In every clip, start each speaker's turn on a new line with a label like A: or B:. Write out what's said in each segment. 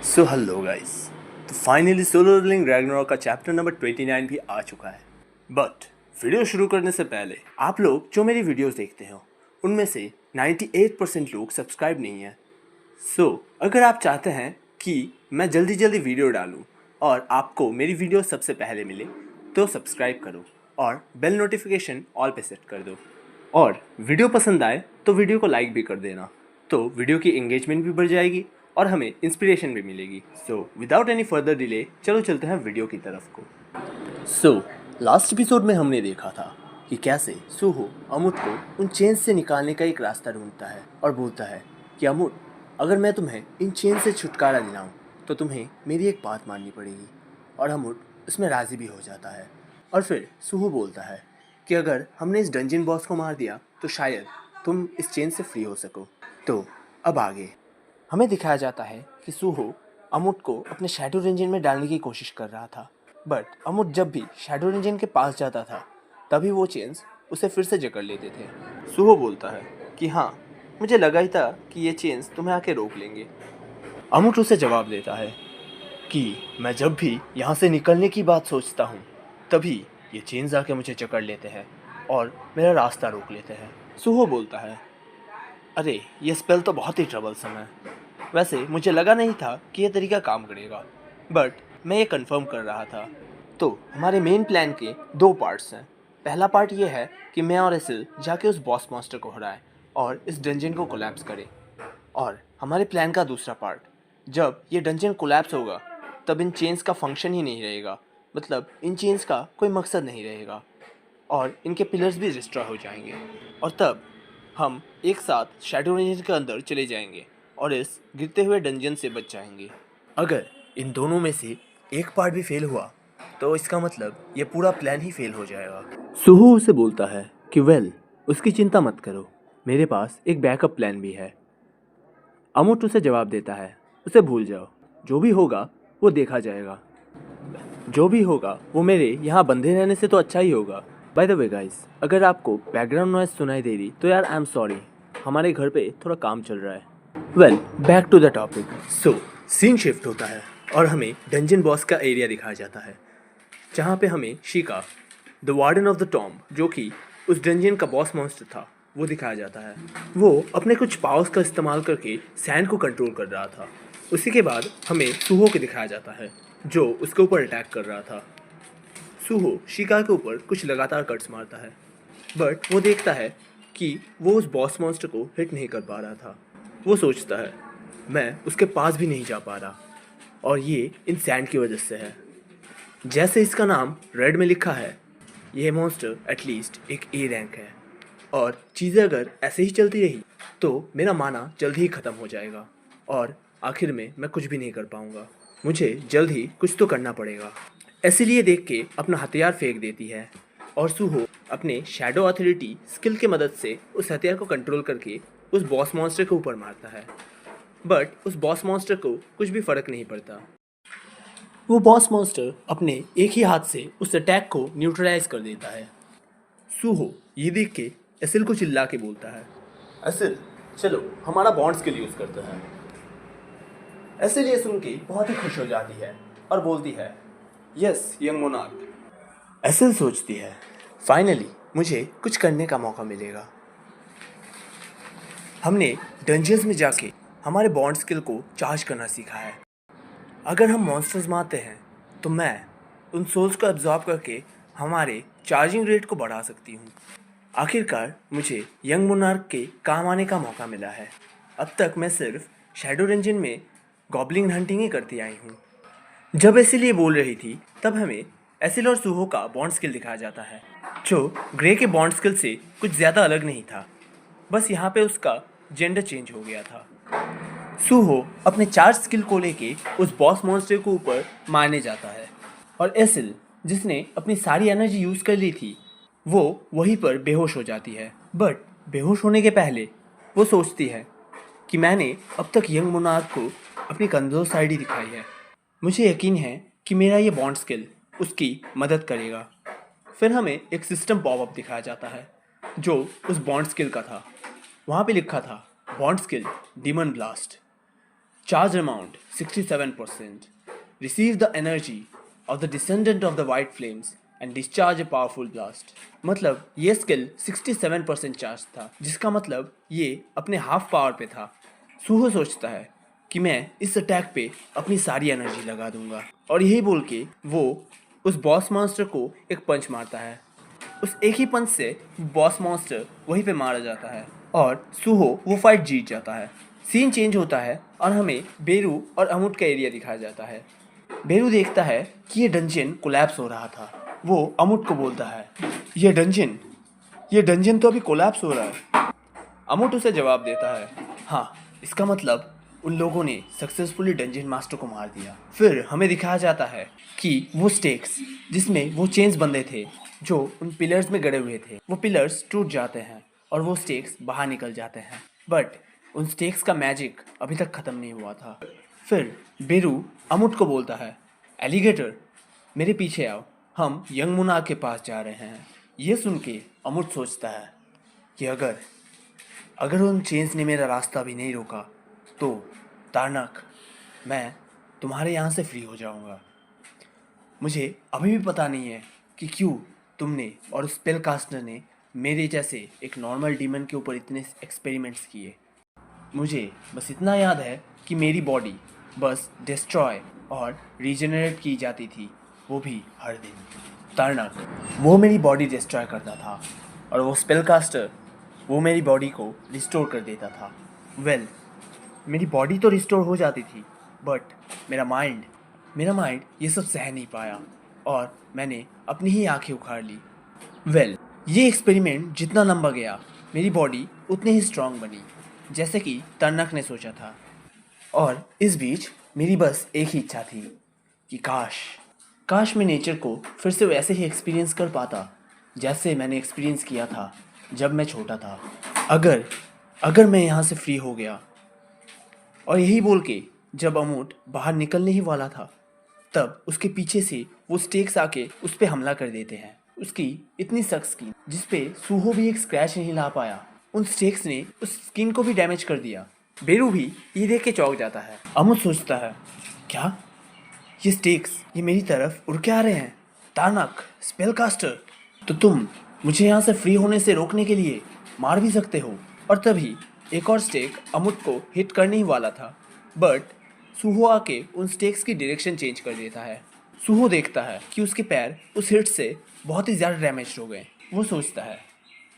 A: So hello guys, तो finally solo levelling Ragnarok का chapter number 29 भी आ चुका है। बट वीडियो शुरू करने से पहले आप लोग जो मेरी वीडियोस देखते हो उनमें से 98% लोग सब्सक्राइब नहीं है। सो अगर आप चाहते हैं कि मैं जल्दी जल्दी वीडियो डालूं और आपको मेरी वीडियो सबसे पहले मिले तो सब्सक्राइब करो और बेल नोटिफिकेशन ऑल पे सेट कर दो। और वीडियो पसंद आए तो वीडियो को लाइक भी कर देना, तो वीडियो की एंगेजमेंट भी बढ़ जाएगी और हमें इंस्पिरेशन भी मिलेगी। So without any further delay चलो चलते हैं वीडियो की तरफ को। सो लास्ट एपिसोड में हमने देखा था कि कैसे सुहो अमुत को उन चेन से निकालने का एक रास्ता ढूंढता है और बोलता है कि अमुत, अगर मैं तुम्हें इन चेन से छुटकारा दिलाऊं तो तुम्हें मेरी एक बात माननी पड़ेगी। और अमुत उसमें राज़ी भी हो जाता है। और फिर सुहो बोलता है कि अगर हमने इस डंजन बॉस को मार दिया तो शायद तुम इस चेन से फ्री हो सको। तो अब आगे हमें दिखाया जाता है कि सुहो अमुट को अपने शैडो रेंजन में डालने की कोशिश कर रहा था। बट अमुट जब भी शैडो रेंजन के पास जाता था तभी वो चेन्स उसे फिर से जकड़ लेते थे। सुहो बोलता है कि हाँ, मुझे लगा ही था कि ये चेन्स तुम्हें आके रोक लेंगे। अमुट उसे जवाब देता है कि मैं जब भी यहाँ से निकलने की बात सोचता हूँ तभी ये चेन्स आके मुझे जकड़ लेते हैं और मेरा रास्ता रोक लेते हैं। सुहो बोलता है, अरे ये स्पेल तो बहुत ही ट्रबलसम है। वैसे मुझे लगा नहीं था कि ये तरीका काम करेगा, बट मैं ये कंफर्म कर रहा था। तो हमारे मेन प्लान के दो पार्ट्स हैं। पहला पार्ट ये है कि मैं और एसिल जाके उस बॉस मॉन्स्टर को हराएं और इस डंजन को कोलैप्स करें। और हमारे प्लान का दूसरा पार्ट, जब ये डंजन कोलैप्स होगा तब इन चेन्स का फंक्शन ही नहीं रहेगा, मतलब इन चेन्स का कोई मकसद नहीं रहेगा और इनके पिलर्स भी डिस्ट्रॉय हो जाएंगे। और तब हम एक साथ शैडो रेंजन के अंदर चले जाएंगे और इस गिरते हुए डंजन से बच जाएंगे। अगर इन दोनों में से एक पार्ट भी फेल हुआ तो इसका मतलब ये पूरा प्लान ही फेल हो जाएगा। सुहू उसे बोलता है कि वेल, उसकी चिंता मत करो, मेरे पास एक बैकअप प्लान भी है। अमुट उसे जवाब देता है, उसे भूल जाओ, जो भी होगा वो देखा जाएगा। जो भी होगा वो मेरे यहाँ बंधे रहने से तो अच्छा ही होगा। बाय द वे गाइस, अगर आपको बैकग्राउंड नॉइस सुनाई दे रही तो यार आई एम सॉरी, हमारे घर पे थोड़ा काम चल रहा है। Well, back to the topic. So scene shift होता है और हमें डंजन बॉस का एरिया दिखाया जाता है, जहाँ पे हमें शिका the warden of the tomb, जो कि उस डंजन का बॉस मॉन्स्टर था, वो दिखाया जाता है। वो अपने कुछ पावर्स का इस्तेमाल करके सैंड को कंट्रोल कर रहा था। उसी के बाद हमें सुहो को दिखाया जाता है जो उसके ऊपर अटैक कर रहा था। सुहो शिका के ऊपर कुछ लगातार कट्स मारता है, बट वो देखता है कि वो उस बॉस मॉन्स्टर को हिट नहीं कर पा रहा था। वो सोचता है, मैं उसके पास भी नहीं जा पा रहा और ये इन सैंड की वजह से है। जैसे इसका नाम रेड में लिखा है, यह मॉन्स्टर एटलीस्ट एक ए रैंक है और चीज़ें अगर ऐसे ही चलती रही तो मेरा माना जल्द ही ख़त्म हो जाएगा और आखिर में मैं कुछ भी नहीं कर पाऊँगा। मुझे जल्द ही कुछ तो करना पड़ेगा। इसीलिए देख के अपना हथियार फेंक देती है और सुहो अपने शैडो अथॉरिटी स्किल की मदद से उस हथियार को कंट्रोल करके उस बॉस मॉन्स्टर के ऊपर मारता है। बट उस बॉस मॉन्स्टर को कुछ भी फ़र्क नहीं पड़ता। वो बॉस मॉन्स्टर अपने एक ही हाथ से उस अटैक को न्यूट्रलाइज कर देता है। सुहो ये देख के एसिल को चिल्ला के बोलता है, एसिल चलो हमारा बॉन्ड स्किल यूज़ करते हैं। एसिल ये सुन के बहुत ही खुश हो जाती है और बोलती है, यस यंग मोनार्क। एसिल सोचती है, फाइनली मुझे कुछ करने का मौका मिलेगा। हमने डंजियंस में जाके हमारे बॉन्ड स्किल को चार्ज करना सीखा है। अगर हम मॉन्स्टर्स मारते हैं तो मैं उन सोल्स को एब्जॉर्ब करके हमारे चार्जिंग रेट को बढ़ा सकती हूँ। आखिरकार मुझे यंग मोनार्क के काम आने का मौका मिला है। अब तक मैं सिर्फ शैडो रेंजन में गॉब्लिन हंटिंग ही करती आई हूँ। जब एसिल ये बोल रही थी तब हमें एसिल और सुहो का बॉन्ड स्किल दिखाया जाता है, जो ग्रे के बॉन्ड स्किल से कुछ ज़्यादा अलग नहीं था, बस यहाँ पे उसका जेंडर चेंज हो गया था। सुहो अपने चार्ज स्किल को लेके उस बॉस मॉन्स्टर के ऊपर मारने जाता है और एसिल, जिसने अपनी सारी एनर्जी यूज़ कर ली थी, वो वहीं पर बेहोश हो जाती है। बट बेहोश होने के पहले वो सोचती है कि मैंने अब तक यंग मोनार्क को अपनी कमज़ोर साइड ही दिखाई है, मुझे यकीन है कि मेरा ये बॉन्ड स्किल उसकी मदद करेगा। फिर हमें एक सिस्टम पॉपअप दिखाया जाता है जो उस बॉन्ड स्किल का था। वहाँ पे लिखा था bond skill demon blast. Charge amount 67%. Receive the energy of the descendant of the white flames and discharge a powerful blast. मतलब ये स्किल 67% चार्ज था, जिसका मतलब ये अपने हाफ पावर पे था। सूहो सोचता है कि मैं इस अटैक पे अपनी सारी एनर्जी लगा दूंगा, और यही बोल के वो उस बॉस मॉन्स्टर को एक पंच मारता है। उस एक ही पंच से बॉस मॉन्स्टर वहीं पे मारा जाता है और सूहो वो फाइट जीत जाता है। सीन चेंज होता है और हमें बेरू और अमुट का एरिया दिखाया जाता है। बेरू देखता है कि ये डंजन कोलैप्स हो रहा था। वो अमुट को बोलता है, ये डंजन तो अभी कोलैप्स हो रहा है। अमुट उसे जवाब देता है, हाँ, इसका मतलब उन लोगों ने सक्सेसफुली डंजन मास्टर को मार दिया। फिर हमें दिखाया जाता है कि वो स्टेक्स जिसमें वो चेन्स बंधे थे जो उन पिलर्स में गड़े हुए थे, वो पिलर्स टूट जाते हैं और वो स्टेक्स बाहर निकल जाते हैं। बट उन स्टेक्स का मैजिक अभी तक ख़त्म नहीं हुआ था। फिर बेरू अमुट को बोलता है, एलिगेटर, मेरे पीछे आओ, हम यंग मुना के पास जा रहे हैं। ये सुन के अमुट सोचता है कि अगर उन चेन्स ने मेरा रास्ता भी नहीं रोका तो तारनक, मैं तुम्हारे यहाँ से फ्री हो जाऊँगा। मुझे अभी भी पता नहीं है कि क्यों तुमने और स्पेल कास्टर ने मेरे जैसे एक नॉर्मल डीमन के ऊपर इतने एक्सपेरिमेंट्स किए। मुझे बस इतना याद है कि मेरी बॉडी बस डिस्ट्रॉय और रीजनरेट की जाती थी, वो भी हर दिन। तारनक, वो मेरी बॉडी डिस्ट्रॉय करता था और वो स्पेल कास्टर वो मेरी बॉडी को रिस्टोर कर देता था। मेरी बॉडी तो रिस्टोर हो जाती थी, बट मेरा माइंड ये सब सह नहीं पाया और मैंने अपनी ही आंखें उखाड़ ली। ये एक्सपेरिमेंट जितना लंबा गया, मेरी बॉडी उतनी ही स्ट्रांग बनी, जैसे कि तारनक ने सोचा था। और इस बीच मेरी बस एक ही इच्छा थी कि काश मैं नेचर को फिर से वैसे ही एक्सपीरियंस कर पाता जैसे मैंने एक्सपीरियंस किया था जब मैं छोटा था। अगर मैं यहाँ से फ्री हो गया। और यही बोल के जब अमूट बाहर निकलने ही वाला था, तब उसके पीछे से वो स्टेक्स आके उस पर हमला कर देते हैं। उसकी इतनी सख्त स्किन जिस पे सूहो भी एक स्क्रैच नहीं ला पाया, उन स्टेक्स ने उस स्किन को भी डैमेज कर दिया। बेरू भी ये देख के चौंक जाता है। अमूट सोचता है, क्या ये स्टेक्स ये मेरी तरफ उड़ के आ रहे हैं? तारनक, स्पेलकास्टर, तो तुम मुझे यहाँ से फ्री होने से रोकने के लिए मार भी सकते हो। और तभी एक और स्टेक अमुट को हिट करने ही वाला था, बट सूहो आके उन स्टेक्स की डायरेक्शन चेंज कर देता है। सूहो देखता है कि उसके पैर उस हिट से बहुत ही ज़्यादा डैमेज हो गए। वो सोचता है,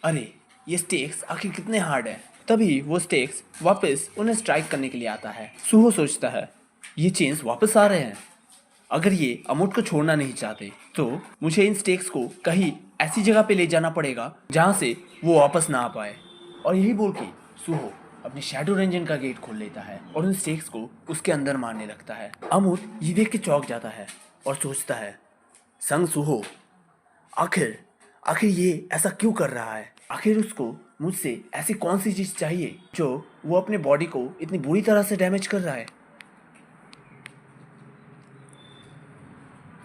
A: अरे ये स्टेक्स आखिर कितने हार्ड हैं। तभी वो स्टेक्स वापस उन्हें स्ट्राइक करने के लिए आता है। सूहो सोचता है, ये चेन्स वापस आ रहे हैं। अगर ये अमुट को छोड़ना नहीं चाहते तो मुझे इन स्टेक्स को कहीं ऐसी जगह पे ले जाना पड़ेगा जहाँ से वो वापस ना आ पाए। और यही बोल के सूहो अपने शैडो रेंजन का गेट खोल लेता है और उन स्टेक्स को उसके अंदर मारने लगता है। अमुट ये देख के चौंक जाता है और सोचता है, संग सूहो, आखिर ये ऐसा क्यों कर रहा है? आखिर उसको मुझसे ऐसी कौन सी चीज़ चाहिए जो वो अपने बॉडी को इतनी बुरी तरह से डैमेज कर रहा है?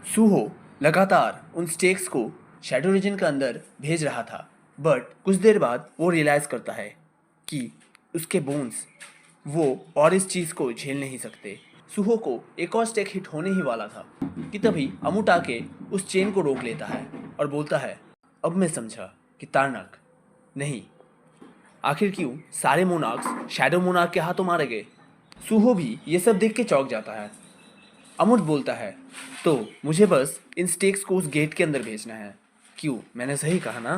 A: सूहो लगातार उन स्टेक्स को शैडो रीजन के अंदर भेज रहा था, बट कुछ देर बाद वो रियलाइज़ करता है कि उसके बोन्स वो और इस चीज़ को झेल नहीं सकते। सूहो को एक और स्टेक हिट होने ही वाला था कि तभी अमुट आके उस चेन को रोक लेता है और बोलता है, अब मैं समझा कि तारनक नहीं, आखिर क्यों सारे मोनार्क्स शैडो मोनार्क के हाथों मारे गए। सूहो भी ये सब देख के चौंक जाता है। अमुट बोलता है, तो मुझे बस इन स्टेक्स को उस गेट के अंदर भेजना है। क्यों, मैंने सही कहा ना?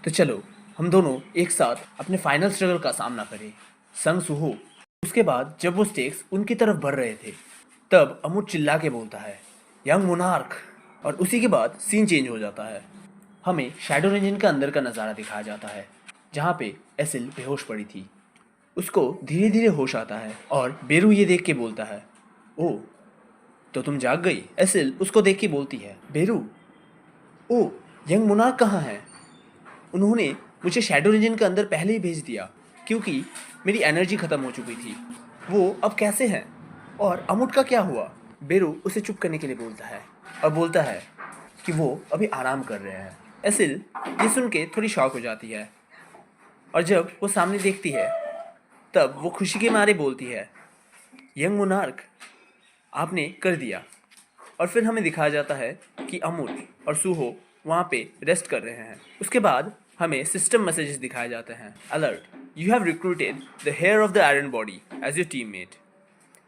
A: तो चलो हम दोनों एक साथ अपने फाइनल स्ट्रगल का सामना करें, संग सूहो। उसके बाद जब वो स्टेक्स उनकी तरफ बढ़ रहे थे, तब अमुट चिल्ला के बोलता है, यंग मोनार्क। और उसी के बाद सीन चेंज हो जाता है। हमें शैडो रेंजन के अंदर का नज़ारा दिखाया जाता है, जहाँ पे एसिल बेहोश पड़ी थी। उसको धीरे धीरे होश आता है और बेरू ये देख के बोलता है, ओह, तो तुम जाग गई। एसिल उसको देख के बोलती है, बेरू, ओ, यंग मोनार्क कहाँ है? उन्होंने मुझे शैडो रीजन के अंदर पहले ही भेज दिया क्योंकि मेरी एनर्जी ख़त्म हो चुकी थी। वो अब कैसे हैं? और अमुट का क्या हुआ? बेरू उसे चुप करने के लिए बोलता है और बोलता है कि वो अभी आराम कर रहे हैं। एसिल ये सुन के थोड़ी शॉक हो जाती है और जब वो सामने देखती है तब वो खुशी के मारे बोलती है, यंग मोनार्क आपने कर दिया। और फिर हमें दिखाया जाता है कि अमूल और सूहो वहाँ पे रेस्ट कर रहे हैं। उसके बाद हमें सिस्टम मैसेजेस दिखाए जाते हैं। Alert, you have recruited the heir of the iron body as your teammate.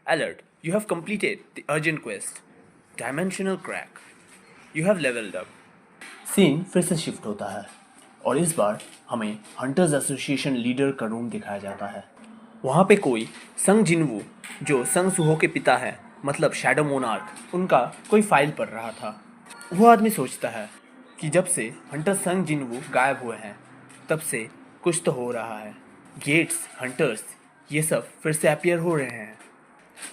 A: Alert, you have completed the urgent quest dimensional crack, you have levelled up. Scene फिर से शिफ्ट होता है और इस बार हमें हंटर्स एसोसिएशन लीडर का room दिखाया जाता है। वहाँ पे कोई संग जिनवू, जो संग सुहो के पिता है, मतलब शैडो मोनार्क, उनका कोई फाइल पढ़ रहा था। वो आदमी सोचता है कि जब से हंटर संग जिनवू गायब हुए हैं तब से कुछ तो हो रहा है। गेट्स, हंटर्स, ये सब फिर से अपीयर हो रहे हैं।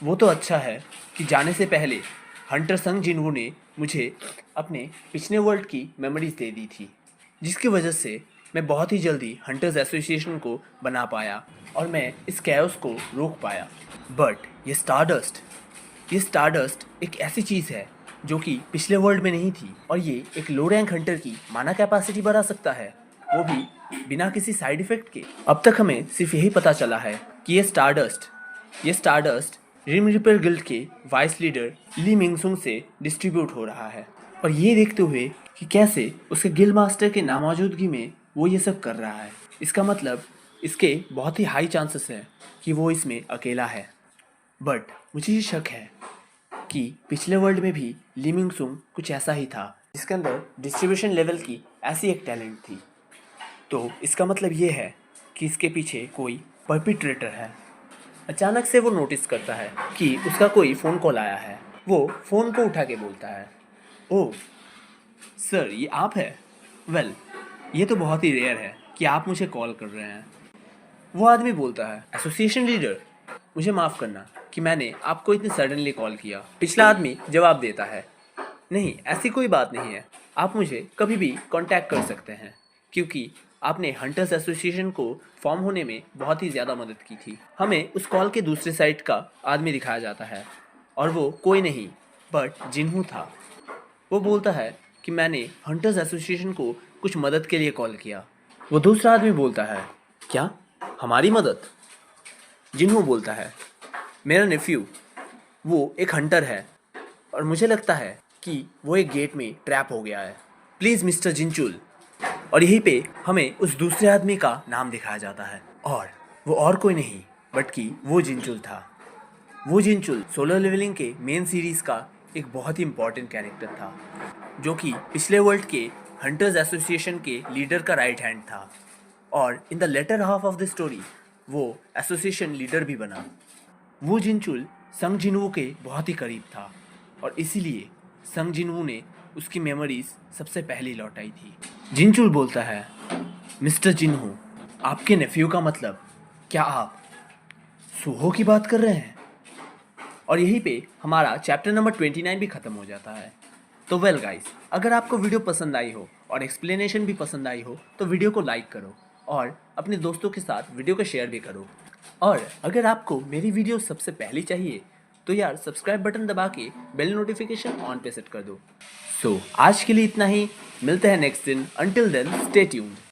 A: वो तो अच्छा है कि जाने से पहले हंटर संग जिनवू ने मुझे अपने पिछले वर्ल्ड की मेमोरीज दे दी थी, जिसकी वजह से मैं बहुत ही जल्दी हंटर्स एसोसिएशन को बना पाया और मैं इस कैओस को रोक पाया। बट ये स्टारडस्ट एक ऐसी चीज़ है जो कि पिछले वर्ल्ड में नहीं थी, और ये एक लो रैंक हंटर की माना कैपेसिटी बढ़ा सकता है, वो भी बिना किसी साइड इफेक्ट के। अब तक हमें सिर्फ यही पता चला है कि ये स्टारडस्ट रिम रिपर गिल्ड के वाइस लीडर ली मिंगसुंग से डिस्ट्रीब्यूट हो रहा है। और ये देखते हुए कि कैसे उसके गिल्ड मास्टर के नामौजूदगी में वो ये सब कर रहा है, इसका मतलब इसके बहुत ही हाई चांसेस है कि वो इसमें अकेला है। बट मुझे ये शक है कि पिछले वर्ल्ड में भी ली मिंगसुंग कुछ ऐसा ही था, जिसके अंदर डिस्ट्रीब्यूशन लेवल की ऐसी एक टैलेंट थी। तो इसका मतलब ये है कि इसके पीछे कोई परपिट्रेटर है। अचानक से वो नोटिस करता है कि उसका कोई फ़ोन कॉल आया है। वो फ़ोन को उठा के बोलता है, ओह सर, ये आप है? वेल, ये तो बहुत ही रेयर है कि आप मुझे कॉल कर रहे हैं। वो आदमी बोलता है, एसोसिएशन लीडर, मुझे माफ़ करना कि मैंने आपको इतनी सडनली कॉल किया। पिछला आदमी जवाब देता है, नहीं, ऐसी कोई बात नहीं है, आप मुझे कभी भी कांटेक्ट कर सकते हैं, क्योंकि आपने हंटर्स एसोसिएशन को फॉर्म होने में बहुत ही ज़्यादा मदद की थी। हमें उस कॉल के दूसरे साइड का आदमी दिखाया जाता है, और वो कोई नहीं बट जिन्हू था। वो बोलता है कि मैंने हंटर्स एसोसिएशन को कुछ मदद के लिए कॉल किया। वो दूसरा आदमी बोलता है, क्या, हमारी मदद? जिन्हू बोलता है, मेरा नेफ्यू वो एक हंटर है और मुझे लगता है कि वो एक गेट में ट्रैप हो गया है, प्लीज़ मिस्टर जिनचुल। और यहीं पे हमें उस दूसरे आदमी का नाम दिखाया जाता है, और वो और कोई नहीं बट कि वो जिनचुल था। वो जिनचुल सोलर लेवलिंग के मेन सीरीज़ का एक बहुत ही इम्पॉर्टेंट कैरेक्टर था, जो कि पिछले वर्ल्ड के हंटर्स एसोसिएशन के लीडर का राइट हैंड था, और in the latter half of the story वो एसोसिएशन लीडर भी बना। वो जिनचुल संग जिनवू के बहुत ही करीब था, और इसीलिए संग जिनवू ने उसकी मेमोरीज सबसे पहले लौटाई थी। जिनचुल बोलता है, मिस्टर जिन्हू, आपके नेफ्यू का मतलब, क्या आप सुहो की बात कर रहे हैं? और यहीं पे हमारा चैप्टर नंबर 29 भी ख़त्म हो जाता है। तो वेल गाइस, अगर आपको वीडियो पसंद आई हो और एक्सप्लेनेशन भी पसंद आई हो तो वीडियो को लाइक करो और अपने दोस्तों के साथ वीडियो को शेयर भी करो। और अगर आपको मेरी वीडियो सबसे पहले चाहिए तो यार सब्सक्राइब बटन दबा के बेल नोटिफिकेशन ऑन पे सेट कर दो। सो आज के लिए इतना ही, मिलते हैं नेक्स्ट दिन। Until then stay tuned.